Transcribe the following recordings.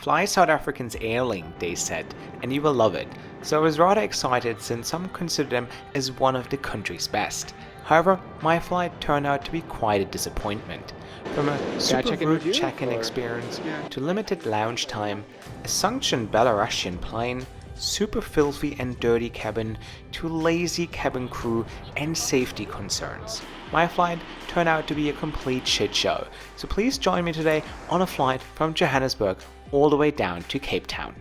Fly South African's Airlink, they said, and you will love it. So I was rather excited since some consider them as one of the country's best. However, my flight turned out to be quite a disappointment. From a super rude check-in experience to limited lounge time, a sanctioned Belarusian plane, super filthy and dirty cabin, to lazy cabin crew and safety concerns. My flight turned out to be a complete shit show, so please join me today on a flight from Johannesburg all the way down to Cape Town.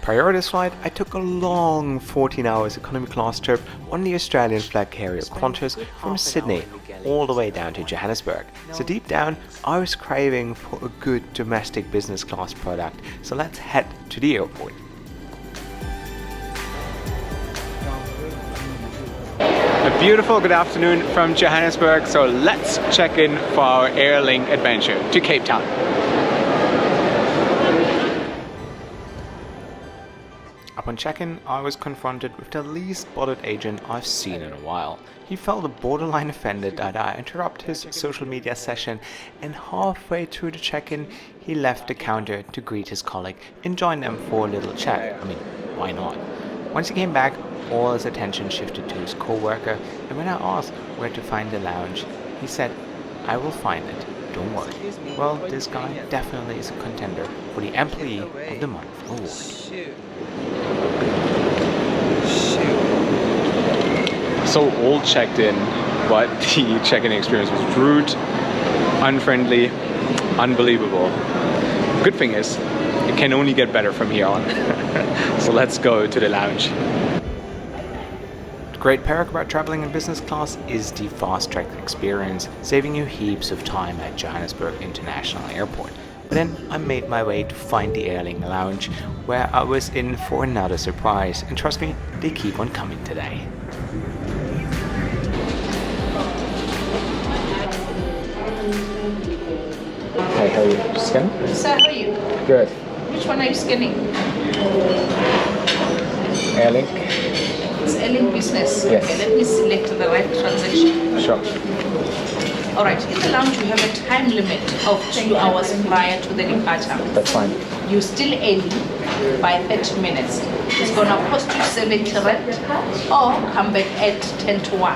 Prior to this flight, I took a long 14 hours economy class trip on the Australian flag carrier Qantas from Sydney all the way down to Johannesburg. So deep down, I was craving for a good domestic business class product, so let's head to the airport. A beautiful good afternoon from Johannesburg, so let's check in for our Airlink adventure to Cape Town. Upon check-in, I was confronted with the least bothered agent I've seen in a while. He felt a borderline offended that I interrupted his social media session, and halfway through the check-in, he left the counter to greet his colleague and join them for a little chat. I mean, why not? Once he came back, all his attention shifted to his co-worker, and when I asked where to find the lounge, he said, "I will find it, don't worry." Well, this guy definitely is a contender for the Employee of the Month award. So all checked in, but the check-in experience was rude, unfriendly, unbelievable. Good thing is, it can only get better from here on. So let's go to the lounge. The great perk about traveling in business class is the fast-track experience, saving you heaps of time at Johannesburg International Airport. But then I made my way to find the Airlink lounge, where I was in for another surprise, and trust me, they keep on coming today. Hey, how are you? Scanning? Sir, how are you? Good. Which one are you scanning? Airlink? It's Airlink Business. Yes. Okay, let me select the right transaction. Sure. Alright, in the lounge you have a time limit of 2 hours prior to the departure. That's fine. You're still early by 30 minutes. It's going to cost you 70 rand or come back at 10 to 1.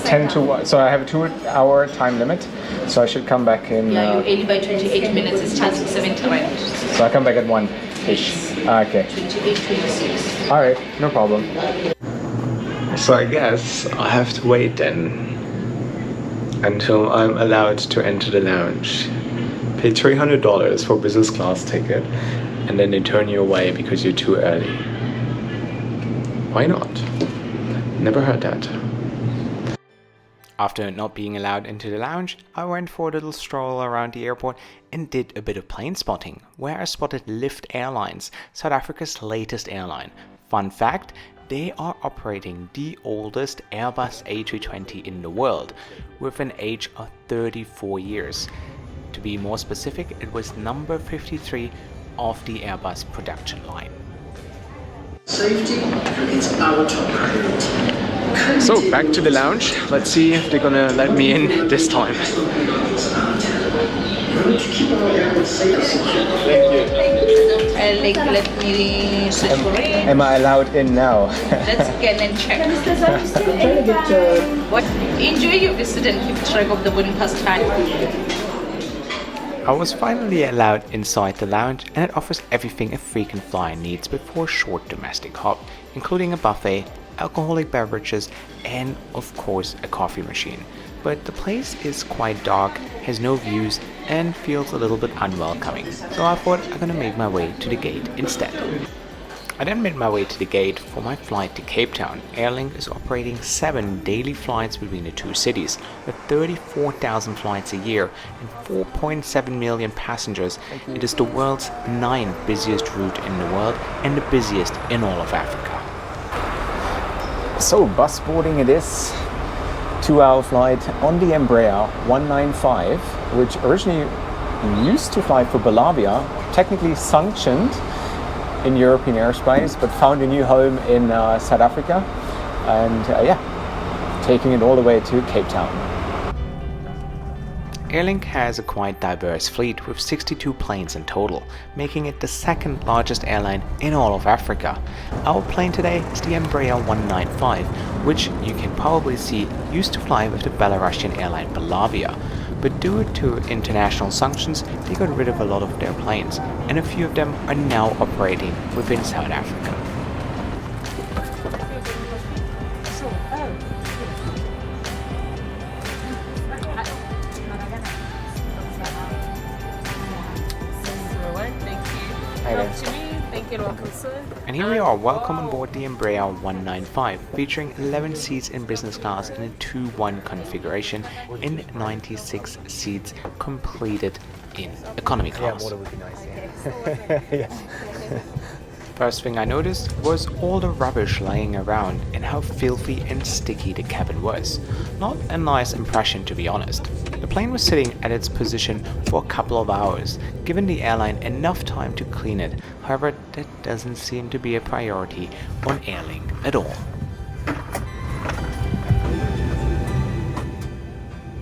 10 to 1. So I have a 2-hour time limit, so I should come back in... Yeah, you're early by 28 minutes. It's charging 70 rand. So I come back at 1-ish. Okay. 28, 26. Alright, no problem. So I guess I have to wait then until I'm allowed to enter the lounge. Pay $300 for business class ticket, and then they turn you away because you're too early. Why not? Never heard that. After not being allowed into the lounge, I went for a little stroll around the airport and did a bit of plane spotting, where I spotted Lift Airlines, South Africa's latest airline. Fun fact, they are operating the oldest Airbus A320 in the world, with an age of 34 years. To be more specific, it was number 53 of the Airbus production line. Safety is our top priority. So back to the lounge. Let's see if they're gonna let me in this time. Let me switch for it. Am I allowed in now? Let's scan and check. What? Enjoy your visit and keep track of the boarding pass time. I was finally allowed inside the lounge, and it offers everything a frequent flyer needs before a short domestic hop, including a buffet, alcoholic beverages, and of course a coffee machine. But the place is quite dark, has no views, and feels a little bit unwelcoming, so I thought I'm gonna make my way to the gate instead. I then made my way to the gate for my flight to Cape Town. Airlink is operating 7 daily flights between the two cities, with 34,000 flights a year and 4.7 million passengers. It is the world's 9th busiest route in the world and the busiest in all of Africa. So bus boarding it is. 2-hour flight on the Embraer 195, which originally used to fly for Bolivia, technically sanctioned, in European airspace, but found a new home in South Africa, and taking it all the way to Cape Town. Airlink has a quite diverse fleet with 62 planes in total, making it the second largest airline in all of Africa. Our plane today is the Embraer 195, which you can probably see used to fly with the Belarusian airline Belavia. But due to international sanctions, they got rid of a lot of their planes, and a few of them are now operating within South Africa. And here we are, welcome on board the Embraer 195, featuring 11 seats in business class in a 2-1 configuration in 96 seats completed in economy class. Water would be nice, yes. First thing I noticed was all the rubbish laying around and how filthy and sticky the cabin was. Not a nice impression, to be honest. The plane was sitting at its position for a couple of hours, giving the airline enough time to clean it. However, that doesn't seem to be a priority on Airlink at all.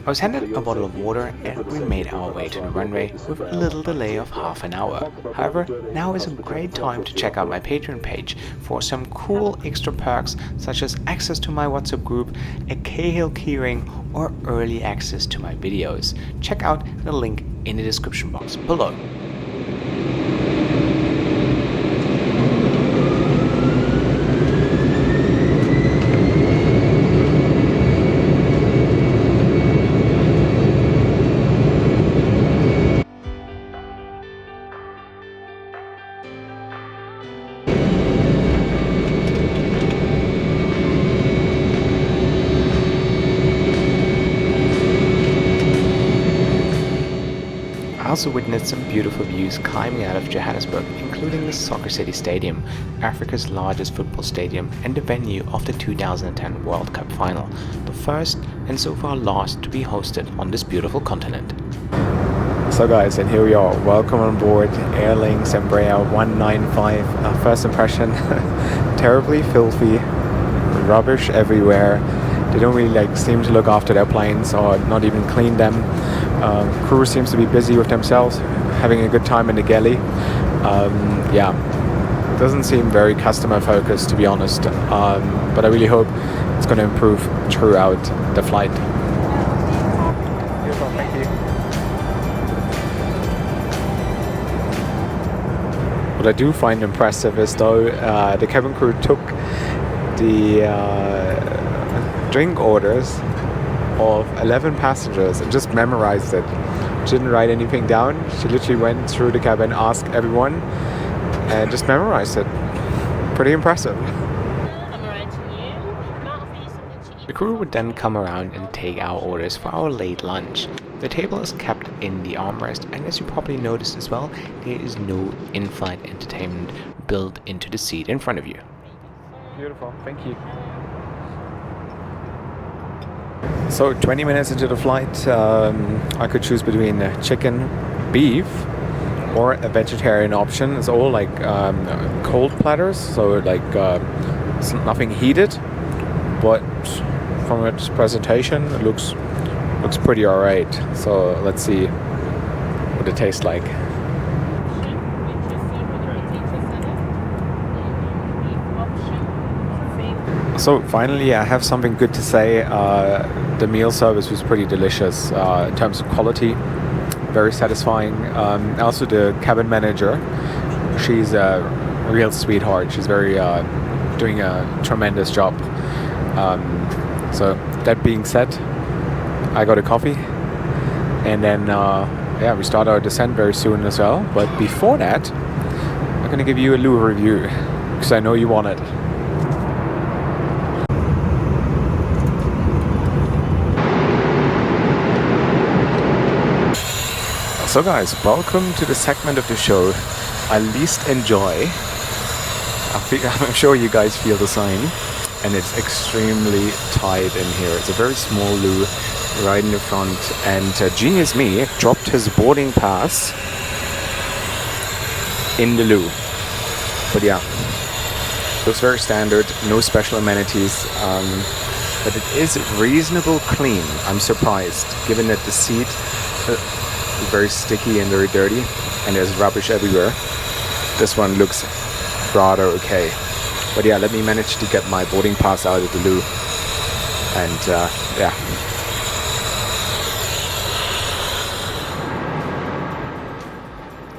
I was handed a bottle of water and we made our way to the runway with a little delay of half an hour. However, now is a great time to check out my Patreon page for some cool extra perks such as access to my WhatsApp group, a Cahill keyring, or early access to my videos. Check out the link in the description box below. I also witnessed some beautiful views climbing out of Johannesburg, including the Soccer City Stadium, Africa's largest football stadium and the venue of the 2010 World Cup final, the first and so far last to be hosted on this beautiful continent. So guys, and here we are, welcome on board Airlink's Embraer 195. First impression, terribly filthy, rubbish everywhere. They don't really seem to look after their planes or not even clean them. Crew seems to be busy with themselves, having a good time in the galley. Doesn't seem very customer focused, to be honest, but I really hope it's going to improve throughout the flight. Beautiful, thank you. What I do find impressive is though the cabin crew took the drink orders of 11 passengers and just memorized it. She didn't write anything down. She literally went through the cabin, asked everyone, and just memorized it. Pretty impressive. The crew would then come around and take our orders for our late lunch. The table is kept in the armrest, and as you probably noticed as well, there is no in-flight entertainment built into the seat in front of you. Beautiful, thank you. So 20 minutes into the flight, I could choose between chicken, beef, or a vegetarian option. It's all cold platters, so it's nothing heated, but from its presentation it looks pretty alright. So let's see what it tastes like. So finally, I have something good to say. The meal service was pretty delicious in terms of quality, very satisfying. Also the cabin manager, she's a real sweetheart. She's very doing a tremendous job. So that being said, I got a coffee, and then we start our descent very soon as well. But before that, I'm gonna give you a Lou review because I know you want it. So guys, welcome to the segment of the show I least enjoy. I'm sure you guys feel the same, and it's extremely tight in here. It's a very small loo right in the front, and genius me dropped his boarding pass in the loo. But yeah, looks very standard, no special amenities, but it is reasonable clean. I'm surprised, given that the seat is very sticky and very dirty, and there's rubbish everywhere. This one looks rather okay. But yeah, let me manage to get my boarding pass out of the loo, and yeah.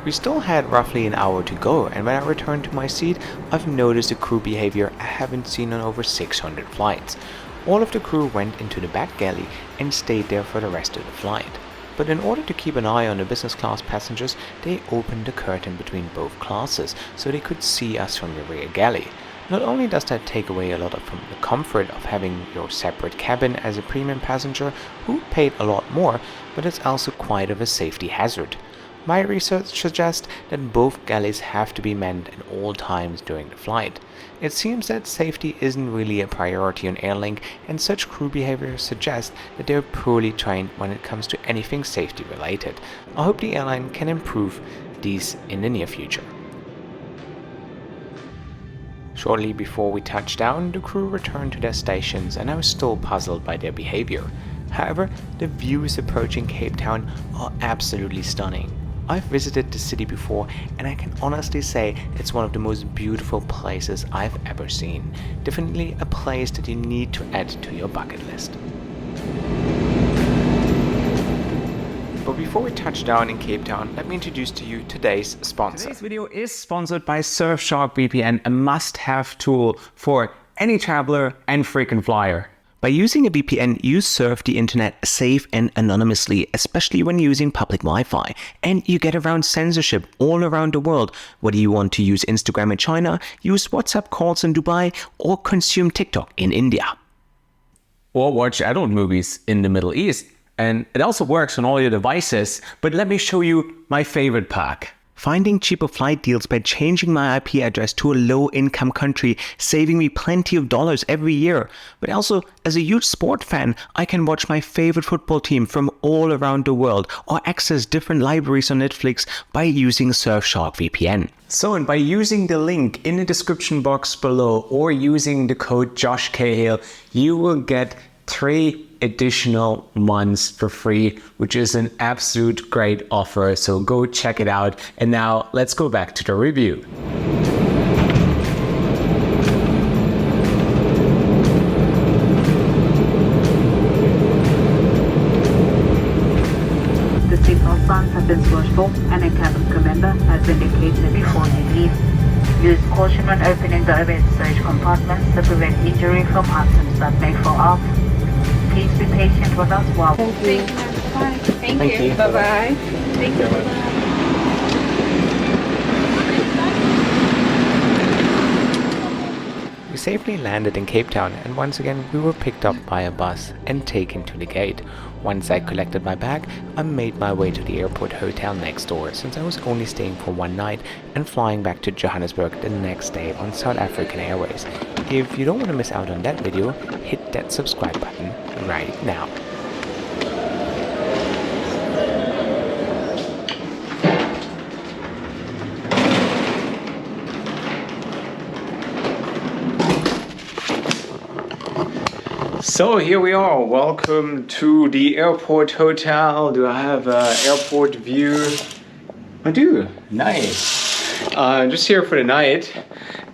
We still had roughly an hour to go, and when I returned to my seat, I've noticed a crew behavior I haven't seen on over 600 flights. All of the crew went into the back galley and stayed there for the rest of the flight. But in order to keep an eye on the business class passengers, they opened the curtain between both classes so they could see us from the rear galley. Not only does that take away a lot from the comfort of having your separate cabin as a premium passenger who paid a lot more, but it's also quite of a safety hazard. My research suggests that both galleys have to be manned at all times during the flight. It seems that safety isn't really a priority on Airlink, and such crew behavior suggests that they are poorly trained when it comes to anything safety related. I hope the airline can improve these in the near future. Shortly before we touched down, the crew returned to their stations, and I was still puzzled by their behavior. However, the views approaching Cape Town are absolutely stunning. I've visited the city before, and I can honestly say it's one of the most beautiful places I've ever seen. Definitely a place that you need to add to your bucket list. But before we touch down in Cape Town, let me introduce to you today's sponsor. Today's video is sponsored by Surfshark VPN, a must-have tool for any traveler and frequent flyer. By using a VPN, you surf the internet safe and anonymously, especially when using public Wi-Fi. And you get around censorship all around the world. Whether you want to use Instagram in China, use WhatsApp calls in Dubai, or consume TikTok in India. Or watch adult movies in the Middle East. And it also works on all your devices, but let me show you my favorite perk. Finding cheaper flight deals by changing my IP address to a low-income country, saving me plenty of dollars every year. But also, as a huge sport fan, I can watch my favorite football team from all around the world or access different libraries on Netflix by using Surfshark VPN. So, and by using the link in the description box below or using the code Josh Cahill, you will get 3 additional months for free, which is an absolute great offer. So go check it out. And now let's go back to the review. The seatbelt signs have been switched off and a cabin crew member has indicated before you leave. Use caution when opening the overhead storage compartments to prevent injury from items that may fall out. Please be patient with us while... Thank you. Bye. Thank you. Bye-bye. Thank you. We safely landed in Cape Town, and once again we were picked up by a bus and taken to the gate. Once I collected my bag, I made my way to the airport hotel next door, since I was only staying for one night and flying back to Johannesburg the next day on South African Airways. If you don't want to miss out on that video, hit that subscribe button right now. So here we are. Welcome to the airport hotel. Do I have an airport view? I do. Nice. Just here for the night.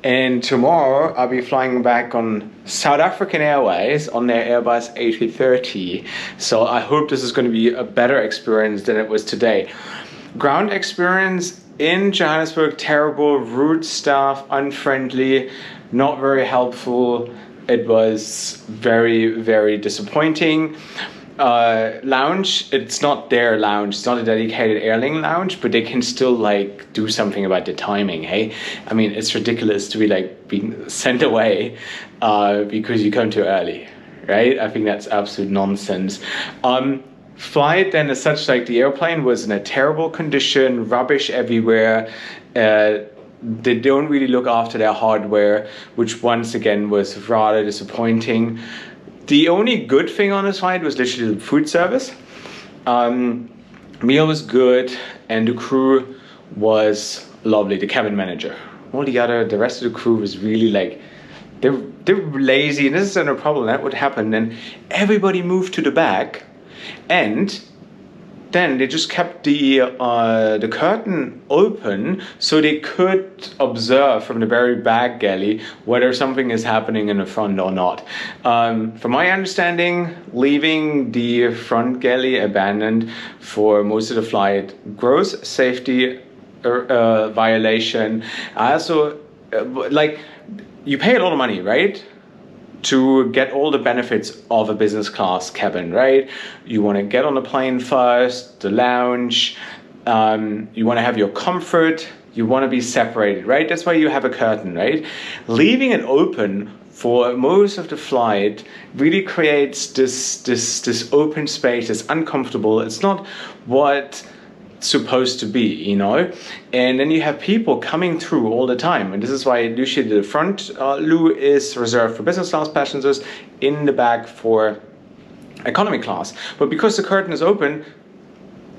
And tomorrow I'll be flying back on South African Airways on their Airbus A330. So I hope this is going to be a better experience than it was today. Ground experience in Johannesburg, terrible, rude staff, unfriendly, not very helpful. It was very, very disappointing. Lounge, it's not their lounge, it's not a dedicated Airlink lounge, but they can still like do something about the timing, hey? I mean, it's ridiculous to be like being sent away because you come too early, right? I think that's absolute nonsense. Flight then as such, like the airplane was in a terrible condition, rubbish everywhere. They don't really look after their hardware, which once again was rather disappointing. The only good thing on this flight was literally the food service. Meal was good and the crew was lovely. The cabin manager the rest of the crew was really like, they're lazy, and this is not a problem. That would happen. Then everybody moved to the back, and then they just kept the curtain open so they could observe from the very back galley whether something is happening in the front or not. From my understanding, leaving the front galley abandoned for most of the flight, gross safety violation. I also like, you pay a lot of money, right, to get all the benefits of a business class cabin, right? You want to get on the plane first, the lounge, you want to have your comfort, you want to be separated, right? That's why you have a curtain, right? Leaving it open for most of the flight really creates this open space. It's uncomfortable. It's not what supposed to be, you know, and then you have people coming through all the time, and this is why usually the front loo is reserved for business class passengers, in the back for economy class. But because the curtain is open,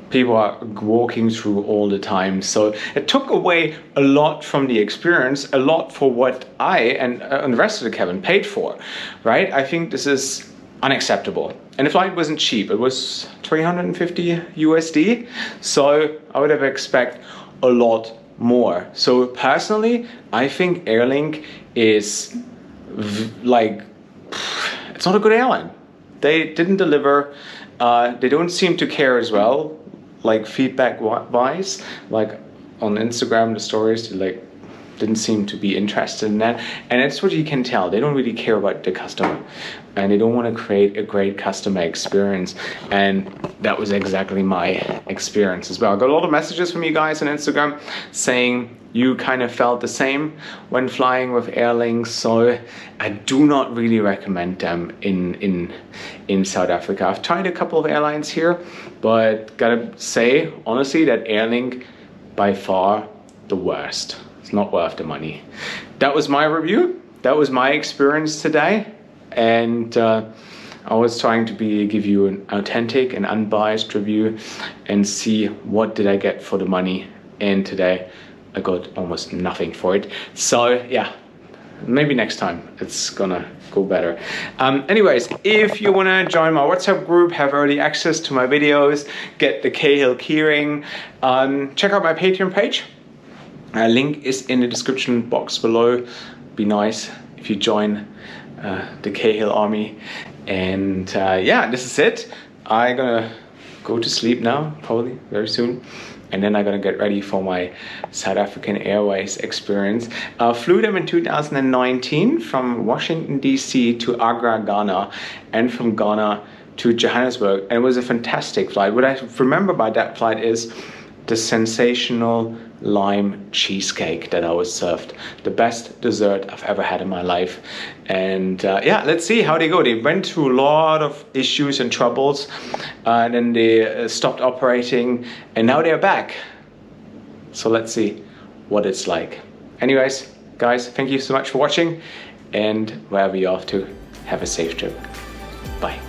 people are walking through all the time, so it took away a lot from the experience, a lot for what I and the rest of the cabin paid for, right? I think this is unacceptable. And the flight wasn't cheap. It was 350 USD. So I would have expected a lot more. So personally, I think Airlink is like, it's not a good airline. They didn't deliver. They don't seem to care as well, like feedback wise, like on Instagram, the stories, like didn't seem to be interested in that. And that's what you can tell. They don't really care about the customer, and they don't want to create a great customer experience. And that was exactly my experience as well. I got a lot of messages from you guys on Instagram saying you kind of felt the same when flying with Airlink. So I do not really recommend them in South Africa. I've tried a couple of airlines here, but gotta say honestly that Airlink by far the worst. Not worth the money. That was my review. That was my experience today, and I was trying to give you an authentic and unbiased review and see what did I get for the money. And today I got almost nothing for it. So yeah, maybe next time it's gonna go better. Anyways, if you want to join my WhatsApp group, have early access to my videos, get the Cahill keyring, check out my Patreon page. Link is in the description box below. Be nice if you join the Cahill army. And yeah, this is it. I'm gonna go to sleep now, probably very soon. And then I'm gonna get ready for my South African Airways experience. Flew them in 2019 from Washington DC to Accra, Ghana, and from Ghana to Johannesburg. And it was a fantastic flight. What I remember by that flight is the sensational lime cheesecake that I was served. The best dessert I've ever had in my life. And yeah, let's see how they go. They went through a lot of issues and troubles, and then they stopped operating, and now they're back. So let's see what it's like. Anyways, guys, thank you so much for watching, and wherever you're off to, have a safe trip. Bye.